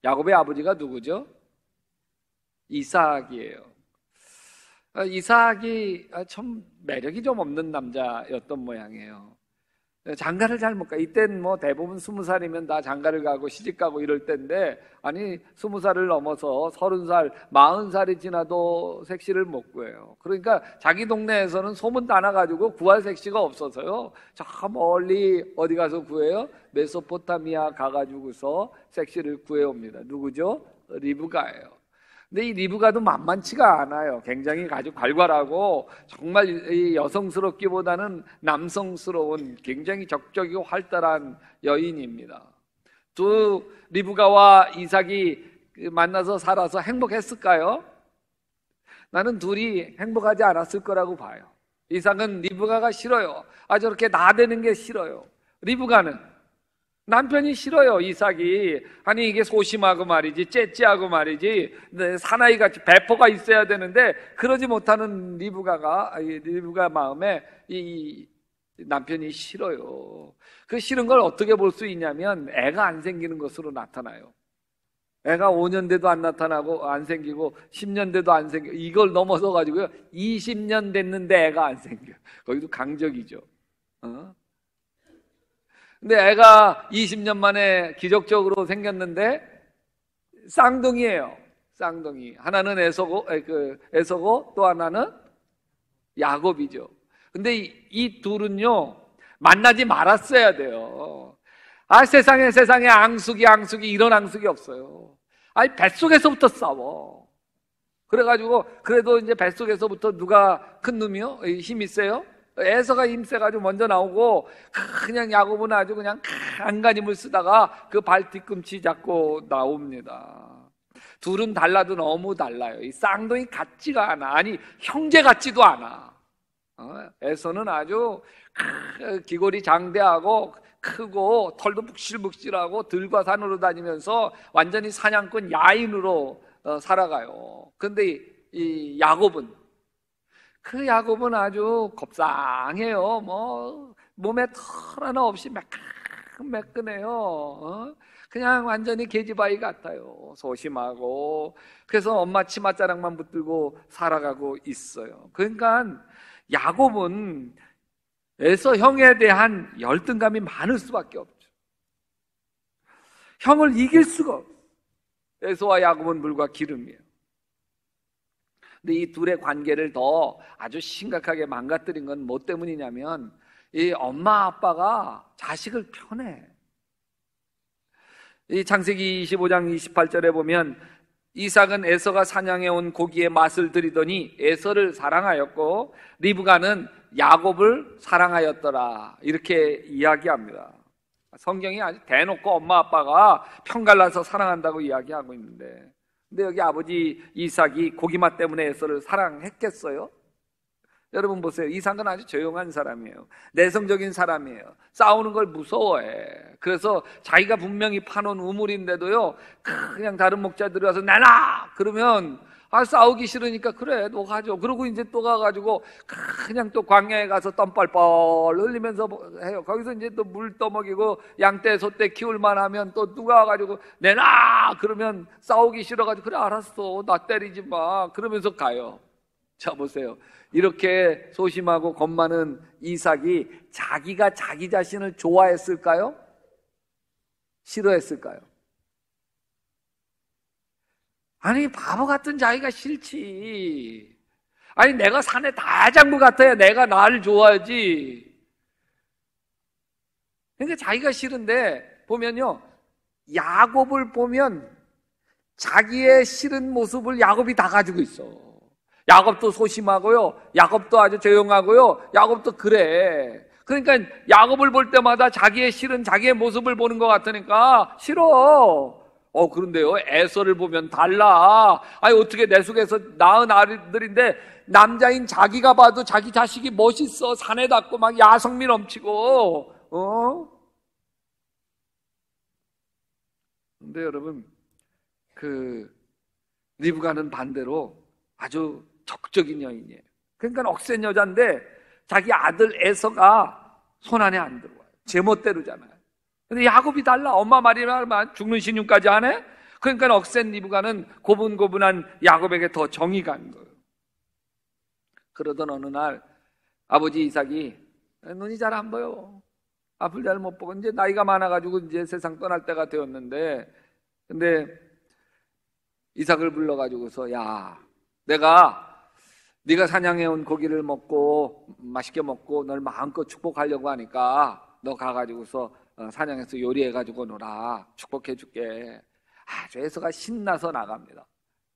야곱의 아버지가 누구죠? 이삭이에요. 이삭이 참 매력이 좀 없는 남자였던 모양이에요. 장가를 잘 못 가. 이때는 뭐 대부분 20살이면 다 장가를 가고 시집 가고 이럴 때인데, 아니 20살을 넘어서 30살, 40살이 지나도 색시를 못 구해요. 그러니까 자기 동네에서는 소문 다 나가지고 구할 색시가 없어서요, 저 멀리 어디 가서 구해요? 메소포타미아 가가지고서 색시를 구해옵니다. 누구죠? 리브가예요. 근데 이 리브가도 만만치가 않아요. 굉장히 아주 괄괄하고 정말 이 여성스럽기보다는 남성스러운 굉장히 적적이고 활달한 여인입니다. 두 리브가와 이삭이 만나서 살아서 행복했을까요? 나는 둘이 행복하지 않았을 거라고 봐요. 이삭은 리브가가 싫어요. 저렇게 나대는 게 싫어요. 리브가는 남편이 싫어요. 이삭이. 아니 이게 소심하고 말이지, 째째하고 말이지, 사나이같이 배포가 있어야 되는데 그러지 못하는 리브가 마음에 이 남편이 싫어요. 그 싫은 걸 어떻게 볼 수 있냐면 애가 안 생기는 것으로 나타나요. 애가 5년 돼도 안 나타나고 안 생기고 10년 돼도 안 생겨. 이걸 넘어서 가지고요 20년 됐는데 애가 안 생겨. 거기도 강적이죠. 근데 애가 20년 만에 기적적으로 생겼는데 쌍둥이에요. 쌍둥이. 하나는 에서고 또 하나는 야곱이죠. 근데 이 둘은요 만나지 말았어야 돼요. 세상에 앙숙이 이런 앙숙이 없어요. 뱃속에서부터 싸워. 그래가지고 그래도 이제 뱃속에서부터 누가 큰 놈이요? 힘이 세요? 에서가 힘세가지고 먼저 나오고, 그냥 야곱은 아주 그냥 안간힘을 쓰다가 그 발 뒤꿈치 잡고 나옵니다. 둘은 달라도 너무 달라요. 이 쌍둥이 같지가 않아. 아니 형제 같지도 않아. 에서는 아주 기골이 장대하고 크고 털도 묵실묵실하고 들과 산으로 다니면서 완전히 사냥꾼 야인으로 살아가요. 근데 이 야곱은 아주 겁상해요. 몸에 털 하나 없이 매끈매끈해요. 그냥 완전히 계집아이 같아요. 소심하고. 그래서 엄마 치맛자락만 붙들고 살아가고 있어요. 그러니까 야곱은 에서 형에 대한 열등감이 많을 수밖에 없죠. 형을 이길 수가 없어요. 에서와 야곱은 물과 기름이에요. 근데 이 둘의 관계를 더 아주 심각하게 망가뜨린 건 뭐 때문이냐면 이 엄마 아빠가 자식을 편해. 이 창세기 25장 28절에 보면 이삭은 에서가 사냥해 온 고기의 맛을 들이더니 에서를 사랑하였고 리브가는 야곱을 사랑하였더라, 이렇게 이야기합니다. 성경이 아주 대놓고 엄마 아빠가 편갈라서 사랑한다고 이야기하고 있는데, 근데 여기 아버지 이삭이 고기맛 때문에 에서를 사랑했겠어요? 여러분 보세요. 이삭은 아주 조용한 사람이에요. 내성적인 사람이에요. 싸우는 걸 무서워해. 그래서 자기가 분명히 파놓은 우물인데도요 그냥 다른 목자들이 와서 내놔! 그러면 싸우기 싫으니까 그래 너 가져. 그러고 이제 또 가가지고 그냥 또 광야에 가서 땀뻘뻘 흘리면서 해요. 거기서 이제 또 물 떠먹이고 양떼 소떼 키울만 하면 또 누가 와가지고 내놔! 그러면 싸우기 싫어가지고 그래 알았어 나 때리지 마 그러면서 가요. 자 보세요. 이렇게 소심하고 겁 많은 이삭이 자기가 자기 자신을 좋아했을까요? 싫어했을까요? 아니 바보 같은 자기가 싫지. 아니 내가 산에 다장부 같아야 내가 나를 좋아하지. 그러니까 자기가 싫은데 보면요 야곱을 보면 자기의 싫은 모습을 야곱이 다 가지고 있어. 야곱도 소심하고요, 야곱도 아주 조용하고요, 야곱도 그래. 그러니까 야곱을 볼 때마다 자기의 싫은 자기의 모습을 보는 것 같으니까 싫어. 그런데요 에서를 보면 달라. 아니 어떻게 내 속에서 낳은 아들인데 남자인 자기가 봐도 자기 자식이 멋있어. 사내답고 막 야성미 넘치고. 근데 여러분 리브가는 반대로 아주 적적인 여인이에요. 그러니까 억센 여자인데 자기 아들 에서가 손 안에 안 들어와요. 제멋대로잖아요. 근데 야곱이 달라. 엄마 말이면 죽는 신용까지 안 해? 그러니까 억센 리브가는 고분고분한 야곱에게 더 정이 간 거예요. 그러던 어느 날 아버지 이삭이 눈이 잘 안 보여. 앞을 잘 못 보고 이제 나이가 많아가지고 이제 세상 떠날 때가 되었는데, 근데 이삭을 불러가지고서 야, 네가 사냥해온 고기를 먹고 맛있게 먹고 널 마음껏 축복하려고 하니까 너 가가지고서 사냥해서 요리해가지고 놀아. 축복해줄게. 아주 에서가 신나서 나갑니다.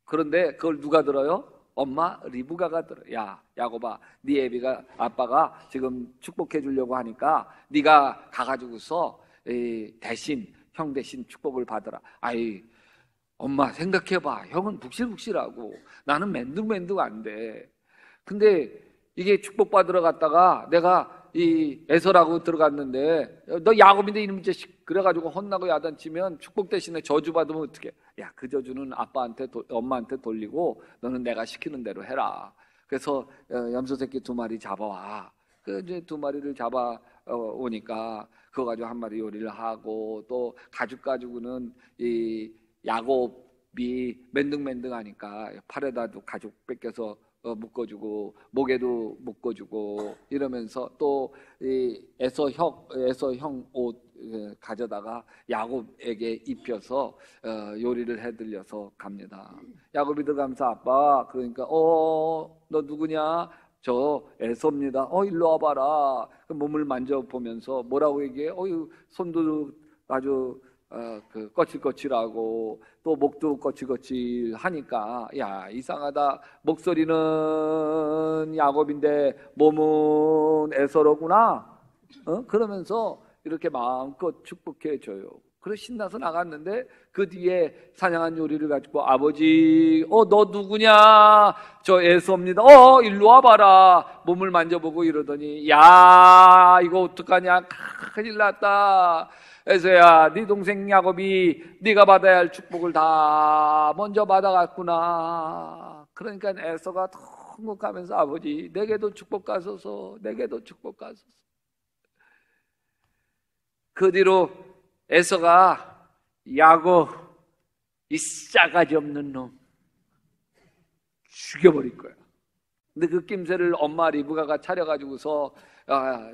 그런데 그걸 누가 들어요? 엄마 리브가가 들어. 야, 야곱아, 네 애비가 아빠가 지금 축복해 주려고 하니까 네가 가가지고서 대신 형 대신 축복을 받으라. 아이, 엄마 생각해봐. 형은 북실북실하고 나는 맨둥맨둥 안 돼. 근데 이게 축복받으러 갔다가 내가 이 에서라고 들어갔는데 너 야곱인데 이놈 자식 그래가지고 혼나고 야단치면 축복 대신에 저주 받으면 어떡해? 야, 그 저주는 엄마한테 돌리고 너는 내가 시키는 대로 해라. 그래서 염소 새끼 2마리 잡아와. 그 이제 2마리를 잡아 오니까 그거 가지고 1마리 요리를 하고 또 가죽 가지고는 이 야곱이 맨둥맨둥하니까 팔에다도 가죽 뺏겨서 묶어주고 목에도 묶어주고 이러면서 또 이 에서 형 옷 가져다가 야곱에게 입혀서 요리를 해들려서 갑니다. 야곱이 들어가면서 아빠 그러니까 너 누구냐? 저 에서입니다. 일로 와봐라. 몸을 만져보면서 뭐라고 얘기해? 손도 아주 그 거칠거칠하고 또 목도 거칠거칠하니까 야, 이상하다. 목소리는 야곱인데 몸은 에서로구나. 그러면서 이렇게 마음껏 축복해줘요. 그래서 신나서 나갔는데 그 뒤에 사냥한 요리를 가지고 아버지 너 누구냐? 저 에서입니다. 일로 와봐라. 몸을 만져보고 이러더니 야, 이거 어떡하냐? 큰일 났다. 에서야, 네 동생 야곱이 네가 받아야 할 축복을 다 먼저 받아갔구나. 그러니까 에서가 통곡하면서 아버지 내게도 축복 가소서, 내게도 축복 가소서. 그 뒤로 에서가 야곱 이 싸가지 없는 놈 죽여버릴 거야. 근데 그 낌새를 엄마 리브가가 차려가지고서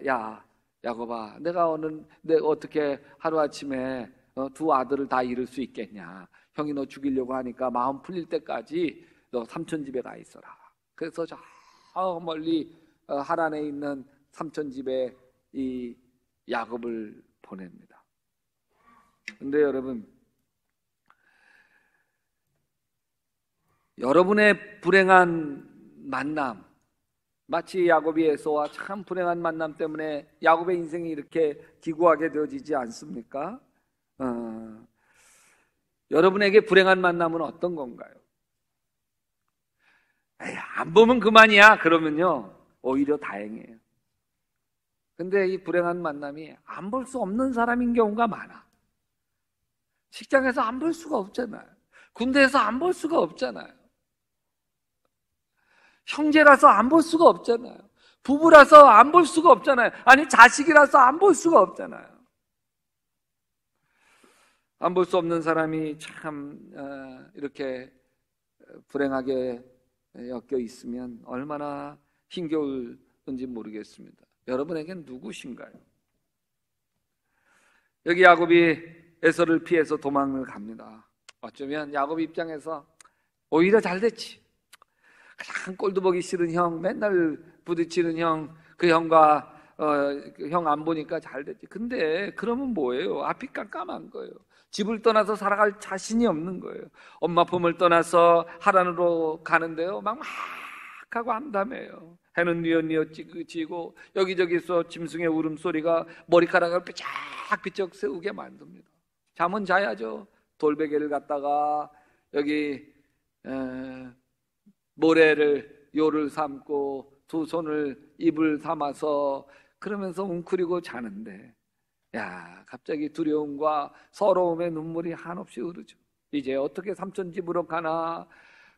야 야곱아, 내가 어떻게 하루아침에 2 아들을 다 잃을 수 있겠냐. 형이 너 죽이려고 하니까 마음 풀릴 때까지 너 삼촌 집에 가 있어라. 그래서 저 멀리 하란에 있는 삼촌 집에 이 야곱을 보냅니다. 근데 여러분의 불행한 만남, 마치 야곱이 에서와 참 불행한 만남 때문에 야곱의 인생이 이렇게 기구하게 되어지지 않습니까? 여러분에게 불행한 만남은 어떤 건가요? 안 보면 그만이야. 그러면요 오히려 다행이에요. 근데 이 불행한 만남이 안 볼 수 없는 사람인 경우가 많아. 직장에서 안 볼 수가 없잖아요. 군대에서 안 볼 수가 없잖아요. 형제라서 안 볼 수가 없잖아요. 부부라서 안 볼 수가 없잖아요. 아니 자식이라서 안 볼 수가 없잖아요. 안 볼 수 없는 사람이 참 이렇게 불행하게 엮여 있으면 얼마나 힘겨울는지 모르겠습니다. 여러분에겐 누구신가요? 여기 야곱이 에서를 피해서 도망을 갑니다. 어쩌면 야곱 입장에서 오히려 잘 됐지. 가장 꼴도 보기 싫은 형, 맨날 부딪히는 형, 그 형과 형 안 보니까 잘 됐지. 근데 그러면 뭐예요? 앞이 깜깜한 거예요. 집을 떠나서 살아갈 자신이 없는 거예요. 엄마 품을 떠나서 하란으로 가는데요 막 하고 암담해요. 해는 뉘엿뉘엿 지고 여기저기서 짐승의 울음소리가 머리카락을 삐쩍삐쩍 세우게 만듭니다. 잠은 자야죠. 돌베개를 갖다가 여기 모래를 요를 삼고 2 손을 입을 삼아서 그러면서 웅크리고 자는데 갑자기 두려움과 서러움의 눈물이 한없이 흐르죠. 이제 어떻게 삼촌 집으로 가나,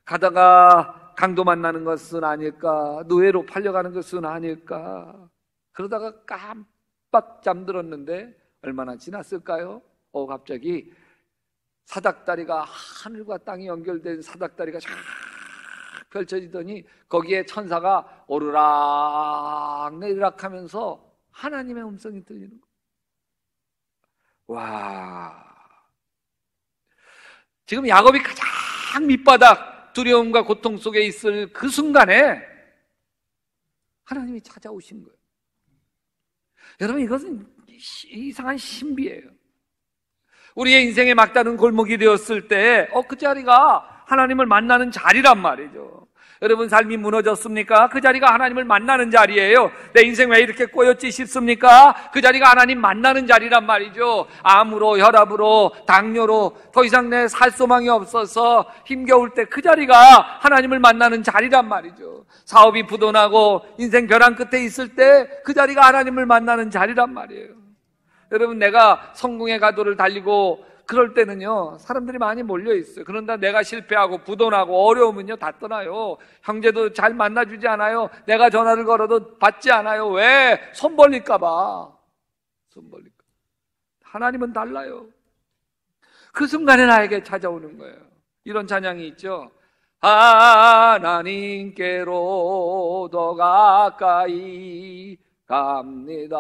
가다가 강도 만나는 것은 아닐까, 노예로 팔려가는 것은 아닐까. 그러다가 깜빡 잠들었는데 얼마나 지났을까요? 갑자기 사닥다리가, 하늘과 땅이 연결된 사닥다리가 쫙 펼쳐지더니 거기에 천사가 오르락 내리락 하면서 하나님의 음성이 들리는 거예요. 와, 지금 야곱이 가장 밑바닥 두려움과 고통 속에 있을 그 순간에 하나님이 찾아오신 거예요. 여러분, 이것은 이상한 신비예요. 우리의 인생의 막다른 골목이 되었을 때 그 자리가 하나님을 만나는 자리란 말이죠. 여러분, 삶이 무너졌습니까? 그 자리가 하나님을 만나는 자리예요. 내 인생 왜 이렇게 꼬였지 싶습니까? 그 자리가 하나님 만나는 자리란 말이죠. 암으로, 혈압으로, 당뇨로 더 이상 내 살 소망이 없어서 힘겨울 때 그 자리가 하나님을 만나는 자리란 말이죠. 사업이 부도나고 인생 벼랑 끝에 있을 때 그 자리가 하나님을 만나는 자리란 말이에요. 여러분, 내가 성공의 가도를 달리고 그럴 때는요, 사람들이 많이 몰려있어요. 그런데 내가 실패하고 부도나고 어려우면요, 다 떠나요. 형제도 잘 만나주지 않아요. 내가 전화를 걸어도 받지 않아요. 왜? 손 벌릴까봐. 손 벌릴까. 하나님은 달라요. 그 순간에 나에게 찾아오는 거예요. 이런 찬양이 있죠. 하나님께로 더 가까이 갑니다.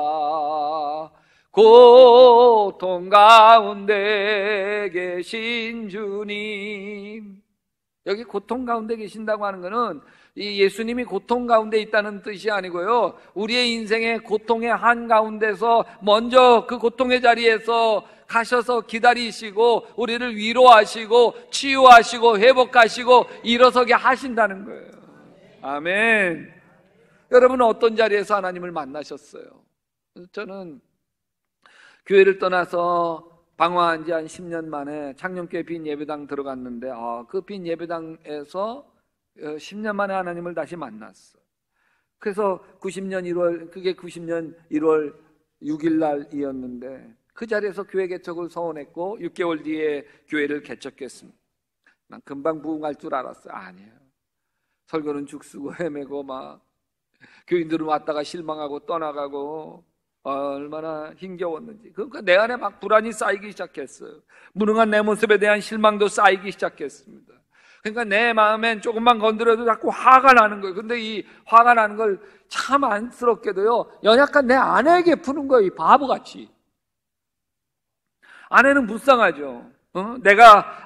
고통 가운데 계신 주님. 여기 고통 가운데 계신다고 하는 것은 이 예수님이 고통 가운데 있다는 뜻이 아니고요, 우리의 인생의 고통의 한가운데서 먼저 그 고통의 자리에서 가셔서 기다리시고 우리를 위로하시고 치유하시고 회복하시고 일어서게 하신다는 거예요. 아멘. 여러분은 어떤 자리에서 하나님을 만나셨어요? 저는 교회를 떠나서 방황한 지 한 10년 만에 창녕교회 빈 예배당 들어갔는데 그 빈 예배당에서 10년 만에 하나님을 다시 만났어. 그래서 90년 1월 6일 날이었는데 그 자리에서 교회 개척을 서원했고 6개월 뒤에 교회를 개척했습니다. 난 금방 부흥할 줄 알았어요. 아니에요. 설교는 죽쓰고 헤매고 막 교인들은 왔다가 실망하고 떠나가고 얼마나 힘겨웠는지. 그러니까 내 안에 막 불안이 쌓이기 시작했어요. 무능한 내 모습에 대한 실망도 쌓이기 시작했습니다. 그러니까 내 마음엔 조금만 건드려도 자꾸 화가 나는 거예요. 근데 이 화가 나는 걸 참 안쓰럽게도요, 연약한 내 아내에게 푸는 거예요. 이 바보같이. 아내는 불쌍하죠.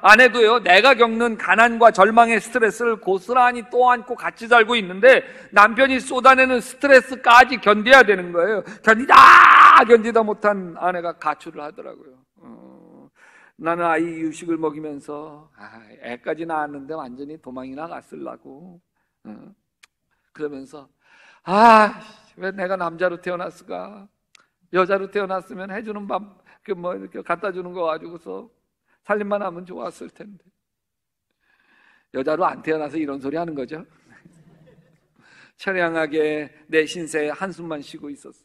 아내도요, 내가 겪는 가난과 절망의 스트레스를 고스란히 또 안고 같이 살고 있는데 남편이 쏟아내는 스트레스까지 견뎌야 되는 거예요. 견디다 못한 아내가 가출을 하더라고요. 나는 아이 유식을 먹이면서 애까지 낳았는데 완전히 도망이나 갔으려고 그러면서 왜 내가 남자로 태어났을까? 여자로 태어났으면 해주는 밥 이렇게 갖다 주는 거 가지고서 살림만 하면 좋았을 텐데. 여자로 안 태어나서 이런 소리 하는 거죠. 처량하게 내 신세에 한숨만 쉬고 있었어.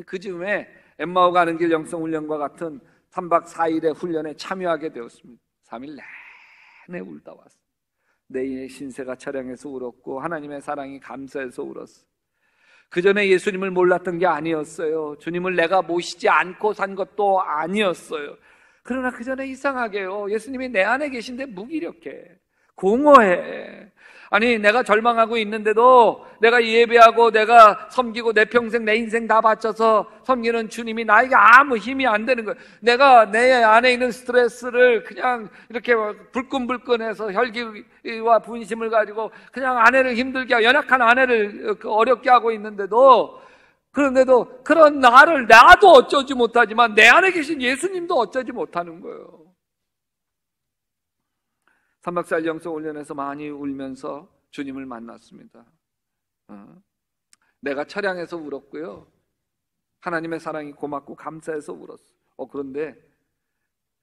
그 즈음에 엠마오 가는 길 영성훈련과 같은 3박 4일의 훈련에 참여하게 되었습니다. 3일 내내 울다 왔어. 내 신세가 처량해서 울었고 하나님의 사랑이 감사해서 울었어. 그 전에 예수님을 몰랐던 게 아니었어요. 주님을 내가 모시지 않고 산 것도 아니었어요. 그러나 그 전에 이상하게요, 예수님이 내 안에 계신데 무기력해, 공허해. 아니, 내가 절망하고 있는데도 내가 예배하고 내가 섬기고 내 평생 내 인생 다 바쳐서 섬기는 주님이 나에게 아무 힘이 안 되는 거예요. 내가 내 안에 있는 스트레스를 그냥 이렇게 불끈불끈해서 혈기와 분심을 가지고 그냥 아내를 힘들게 하고 연약한 아내를 어렵게 하고 있는데도, 그런데도 그런 나도 어쩌지 못하지만 내 안에 계신 예수님도 어쩌지 못하는 거예요. 3박 4일 영성훈련에서 많이 울면서 주님을 만났습니다. 내가 처량해서 울었고요, 하나님의 사랑이 고맙고 감사해서 울었어. 그런데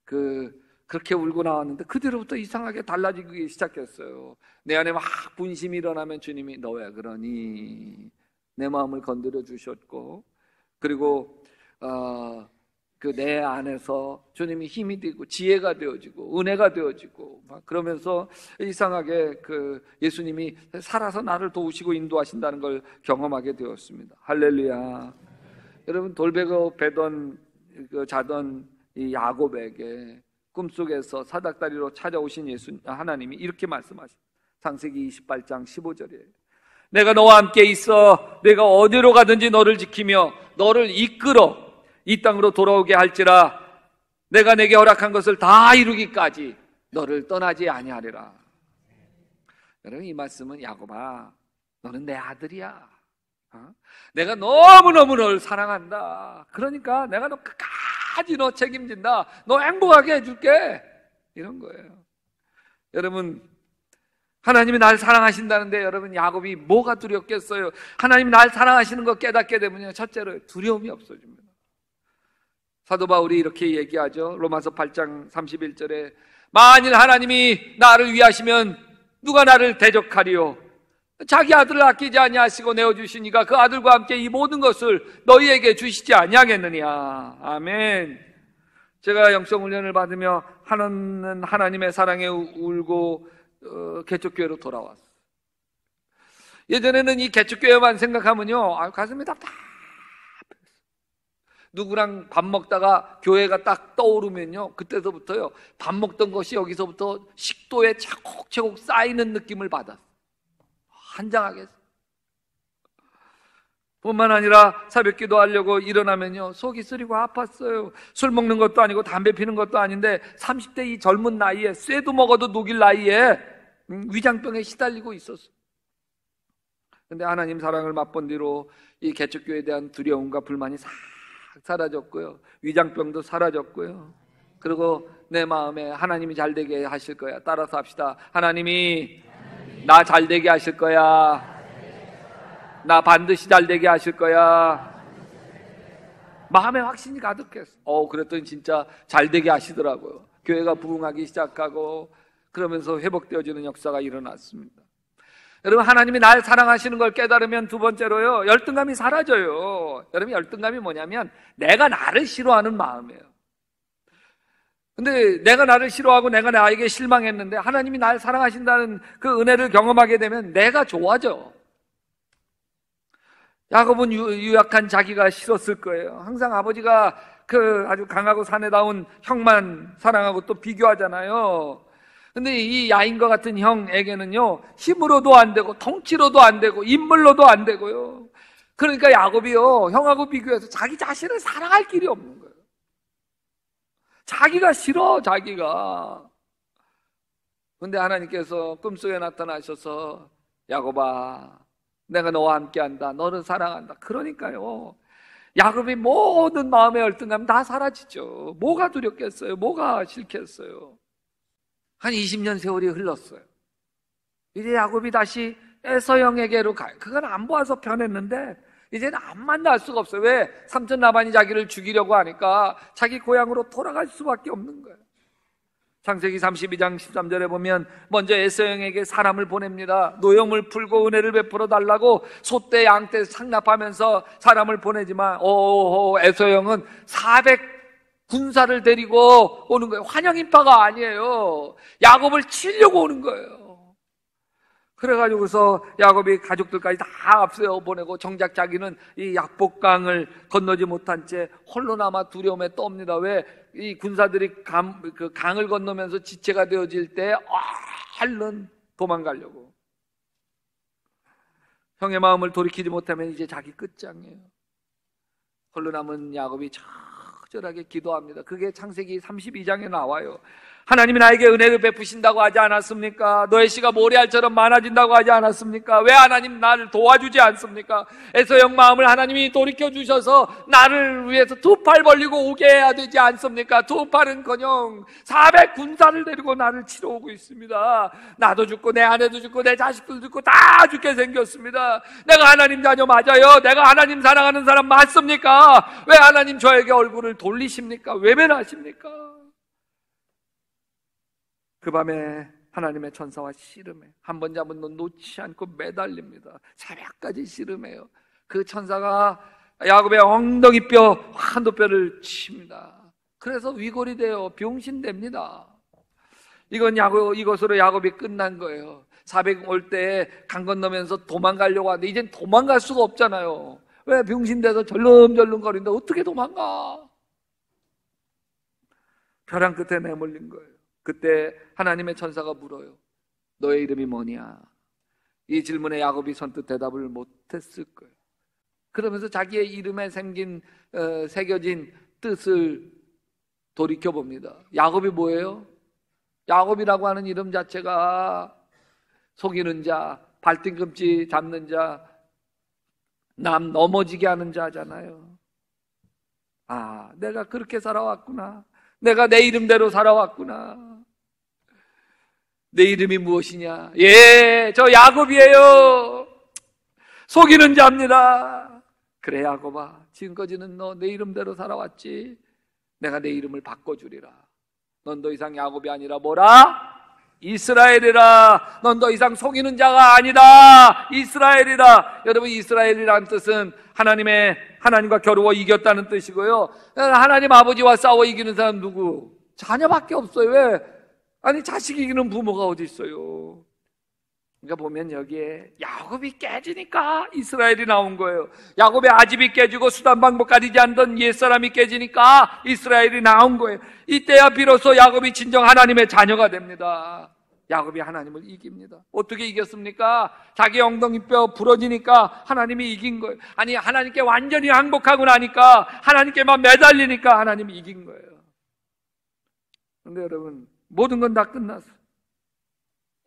그렇게 울고 나왔는데 그 뒤로부터 이상하게 달라지기 시작했어요. 내 안에 막 분심이 일어나면 주님이 너 왜 그러니? 내 마음을 건드려 주셨고, 그리고 내 안에서 주님이 힘이 되고 지혜가 되어지고 은혜가 되어지고 막 그러면서 이상하게 예수님이 살아서 나를 도우시고 인도하신다는 걸 경험하게 되었습니다. 할렐루야. 여러분, 돌베개 베던 자던 이 야곱에게 꿈속에서 사닥다리로 찾아오신 하나님이 이렇게 말씀하십니다. 창세기 28장 15절이에요. 내가 너와 함께 있어 내가 어디로 가든지 너를 지키며 너를 이끌어 이 땅으로 돌아오게 할지라 내가 내게 허락한 것을 다 이루기까지 너를 떠나지 아니하리라. 여러분, 이 말씀은 야곱아, 너는 내 아들이야. 내가 너무너무 너를 사랑한다. 그러니까 내가 너 끝까지 너 책임진다. 너 행복하게 해줄게. 이런 거예요. 여러분, 하나님이 날 사랑하신다는데 여러분, 야곱이 뭐가 두렵겠어요? 하나님이 날 사랑하시는 거 깨닫게 되면요, 첫째로 두려움이 없어집니다. 사도 바울이 이렇게 얘기하죠. 로마서 8장 31절에 만일 하나님이 나를 위하시면 누가 나를 대적하리요? 자기 아들을 아끼지 아니하시고 내어주시니까 그 아들과 함께 이 모든 것을 너희에게 주시지 아니하겠느냐. 아멘. 제가 영성훈련을 받으며 하나는 하나님의 사랑에 울고 개척교회로 돌아왔어요. 예전에는 이 개척교회만 생각하면요, 가슴이 답답했어요. 누구랑 밥 먹다가 교회가 딱 떠오르면요, 그때서부터요, 밥 먹던 것이 여기서부터 식도에 차곡차곡 쌓이는 느낌을 받았어요. 한장하겠어요. 뿐만 아니라 새벽 기도하려고 일어나면요, 속이 쓰리고 아팠어요. 술 먹는 것도 아니고 담배 피는 것도 아닌데 30대 이 젊은 나이에 쇠도 먹어도 녹일 나이에 위장병에 시달리고 있었어요. 근데 하나님 사랑을 맛본 뒤로 이 개척교회에 대한 두려움과 불만이 싹 사라졌고요, 위장병도 사라졌고요. 그리고 내 마음에 하나님이 잘되게 하실 거야. 따라서 합시다. 하나님이 나 잘되게 하실 거야. 나 반드시 잘되게 하실 거야. 마음에 확신이 가득했어. 그랬더니 진짜 잘되게 하시더라고요. 교회가 부흥하기 시작하고 그러면서 회복되어지는 역사가 일어났습니다. 여러분, 하나님이 날 사랑하시는 걸 깨달으면 두 번째로요, 열등감이 사라져요. 여러분, 열등감이 뭐냐면 내가 나를 싫어하는 마음이에요. 근데 내가 나를 싫어하고 내가 나에게 실망했는데 하나님이 날 사랑하신다는 그 은혜를 경험하게 되면 내가 좋아져. 야곱은 유약한 자기가 싫었을 거예요. 항상 아버지가 그 아주 강하고 사내다운 형만 사랑하고 또 비교하잖아요. 근데 이 야인과 같은 형에게는요, 힘으로도 안 되고 덩치로도 안 되고 인물로도 안 되고요. 그러니까 야곱이요, 형하고 비교해서 자기 자신을 사랑할 길이 없는 거예요. 자기가 싫어, 자기가. 근데 하나님께서 꿈속에 나타나셔서 야곱아, 내가 너와 함께한다. 너를 사랑한다. 그러니까요, 야곱이 모든 마음의 열등감 다 사라지죠. 뭐가 두렵겠어요? 뭐가 싫겠어요? 한 20년 세월이 흘렀어요. 이제 야곱이 다시 에서 형에게로 가요. 그건 안 보아서 편했는데 이제는 안 만날 수가 없어요. 왜? 삼촌 라반이 자기를 죽이려고 하니까 자기 고향으로 돌아갈 수밖에 없는 거예요. 창세기 32장 13절에 보면 먼저 에서 형에게 사람을 보냅니다. 노염을 풀고 은혜를 베풀어 달라고 소떼 양떼 상납하면서 사람을 보내지만 에서 형은 400 군사를 데리고 오는 거예요. 환영 인파가 아니에요. 야곱을 치려고 오는 거예요. 그래가지고서 야곱이 가족들까지 다 앞세워 보내고 정작 자기는 이 약복강을 건너지 못한 채 홀로 남아 두려움에 떱니다. 왜? 이 군사들이 그 강을 건너면서 지체가 되어질 때 얼른 도망가려고. 형의 마음을 돌이키지 못하면 이제 자기 끝장이에요. 홀로 남은 야곱이 절하게 기도합니다. 그게 창세기 32장에 나와요. 하나님이 나에게 은혜를 베푸신다고 하지 않았습니까? 너의 씨가 모래알처럼 많아진다고 하지 않았습니까? 왜 하나님 나를 도와주지 않습니까? 에서형 마음을 하나님이 돌이켜주셔서 나를 위해서 두 팔 벌리고 오게 해야 되지 않습니까? 두 팔은커녕 400 군사를 데리고 나를 치러 오고 있습니다. 나도 죽고 내 아내도 죽고 내 자식도 죽고 다 죽게 생겼습니다. 내가 하나님 자녀 맞아요? 내가 하나님 사랑하는 사람 맞습니까? 왜 하나님 저에게 얼굴을 돌리십니까? 외면하십니까? 그 밤에 하나님의 천사와 씨름해. 한 번 잡은 놈 놓지 않고 매달립니다. 새벽까지 씨름해요. 그 천사가 야곱의 엉덩이뼈, 환도뼈를 칩니다. 그래서 위골이 돼요. 병신됩니다. 이것으로 야곱이 끝난 거예요. 400 올 때 강 건너면서 도망가려고 하는데 이젠 도망갈 수가 없잖아요. 왜? 병신돼서 절름절름 거리는데 어떻게 도망가? 벼랑 끝에 내몰린 거예요. 그때 하나님의 천사가 물어요. 너의 이름이 뭐냐? 이 질문에 야곱이 선뜻 대답을 못했을 거예요. 그러면서 자기의 이름에 새겨진 뜻을 돌이켜봅니다. 야곱이 뭐예요? 야곱이라고 하는 이름 자체가 속이는 자, 발뒤꿈치 잡는 자, 남 넘어지게 하는 자잖아요. 아, 내가 그렇게 살아왔구나. 내가 내 이름대로 살아왔구나. 내 이름이 무엇이냐? 예, 저 야곱이에요. 속이는 자입니다. 그래, 야곱아, 지금까지는 너 내 이름대로 살아왔지. 내가 내 이름을 바꿔주리라. 넌 더 이상 야곱이 아니라 뭐라? 이스라엘이라. 넌 더 이상 속이는 자가 아니다. 이스라엘이라. 여러분, 이스라엘이라는 뜻은 하나님과 겨루어 이겼다는 뜻이고요. 하나님 아버지와 싸워 이기는 사람 누구? 자녀밖에 없어요. 왜? 아니, 자식 이기는 부모가 어디 있어요? 그러니까 보면 여기에 야곱이 깨지니까 이스라엘이 나온 거예요. 야곱의 아집이 깨지고 수단 방법 가리지 않던 옛사람이 깨지니까 이스라엘이 나온 거예요. 이때야 비로소 야곱이 진정 하나님의 자녀가 됩니다. 야곱이 하나님을 이깁니다. 어떻게 이겼습니까? 자기 엉덩이뼈 부러지니까 하나님이 이긴 거예요. 아니, 하나님께 완전히 항복하고 나니까, 하나님께만 매달리니까 하나님이 이긴 거예요. 그런데 여러분, 모든 건 다 끝났어요.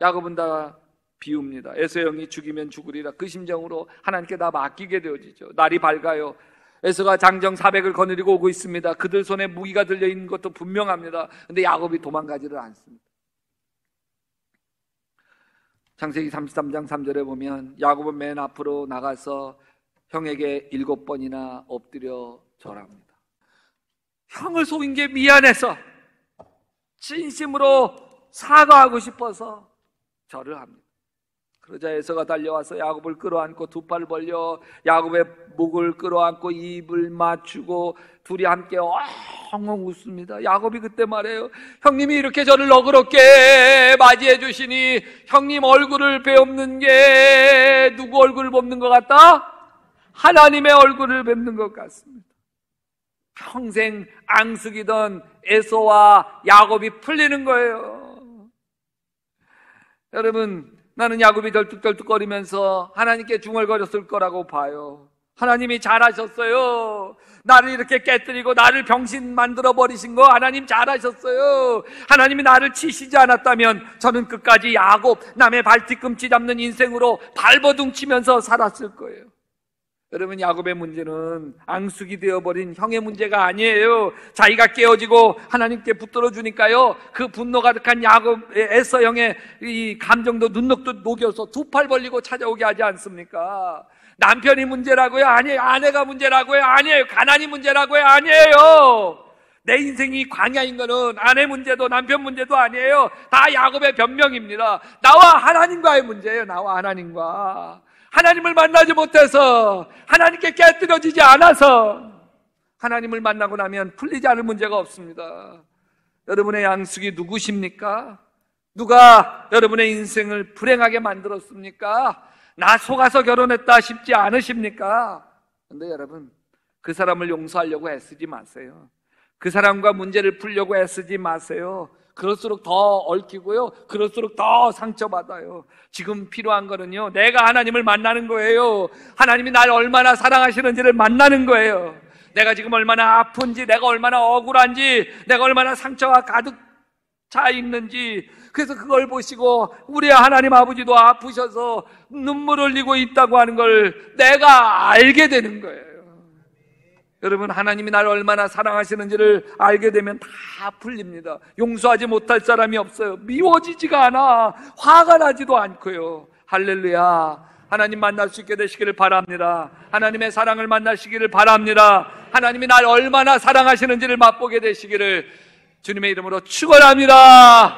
야곱은 다 비웁니다. 에서 형이 죽이면 죽으리라. 그 심정으로 하나님께 다 맡기게 되어지죠. 날이 밝아요. 에서가 장정 400을 거느리고 오고 있습니다. 그들 손에 무기가 들려있는 것도 분명합니다. 근데 야곱이 도망가지를 않습니다. 창세기 33장 3절에 보면 야곱은 맨 앞으로 나가서 형에게 7번이나 엎드려 절합니다. 형을 속인 게 미안해서, 진심으로 사과하고 싶어서 절을 합니다. 그러자 에서가 달려와서 야곱을 끌어안고 두 팔을 벌려 야곱의 목을 끌어안고 입을 맞추고 둘이 함께 엉엉 웃습니다. 야곱이 그때 말해요. 형님이 이렇게 저를 너그럽게 맞이해 주시니 형님 얼굴을 베엎는 게 누구 얼굴을 뵙는 것 같다? 하나님의 얼굴을 뵙는 것 같습니다. 평생 앙숙이던 에서와 야곱이 풀리는 거예요. 여러분, 나는 야곱이 덜뚝덜뚝거리면서 하나님께 중얼거렸을 거라고 봐요. 하나님이 잘하셨어요. 나를 이렇게 깨뜨리고 나를 병신 만들어버리신 거 하나님 잘하셨어요. 하나님이 나를 치시지 않았다면 저는 끝까지 야곱, 남의 발뒤꿈치 잡는 인생으로 발버둥 치면서 살았을 거예요. 여러분, 야곱의 문제는 앙숙이 되어버린 형의 문제가 아니에요. 자기가 깨어지고 하나님께 붙들어 주니까요, 그 분노 가득한 야곱의 에서 형의 이 감정도 눈녹도 녹여서 두 팔 벌리고 찾아오게 하지 않습니까? 남편이 문제라고요? 아니에요. 아내가 문제라고요? 아니에요. 가난이 문제라고요? 아니에요. 내 인생이 광야인 거는 아내 문제도 남편 문제도 아니에요. 다 야곱의 변명입니다. 나와 하나님과의 문제예요. 나와 하나님과. 하나님을 만나지 못해서, 하나님께 깨뜨려지지 않아서, 하나님을 만나고 나면 풀리지 않을 문제가 없습니다. 여러분의 양숙이 누구십니까? 누가 여러분의 인생을 불행하게 만들었습니까? 나 속아서 결혼했다 싶지 않으십니까? 그런데 여러분, 그 사람을 용서하려고 애쓰지 마세요. 그 사람과 문제를 풀려고 애쓰지 마세요. 그럴수록 더 얽히고요, 그럴수록 더 상처받아요. 지금 필요한 거는요, 내가 하나님을 만나는 거예요. 하나님이 날 얼마나 사랑하시는지를 만나는 거예요. 내가 지금 얼마나 아픈지, 내가 얼마나 억울한지, 내가 얼마나 상처가 가득 차 있는지, 그래서 그걸 보시고 우리 하나님 아버지도 아프셔서 눈물 흘리고 있다고 하는 걸 내가 알게 되는 거예요. 여러분, 하나님이 날 얼마나 사랑하시는지를 알게 되면 다 풀립니다. 용서하지 못할 사람이 없어요. 미워지지가 않아. 화가 나지도 않고요. 할렐루야. 하나님 만날 수 있게 되시기를 바랍니다. 하나님의 사랑을 만나시기를 바랍니다. 하나님이 날 얼마나 사랑하시는지를 맛보게 되시기를 주님의 이름으로 축원합니다.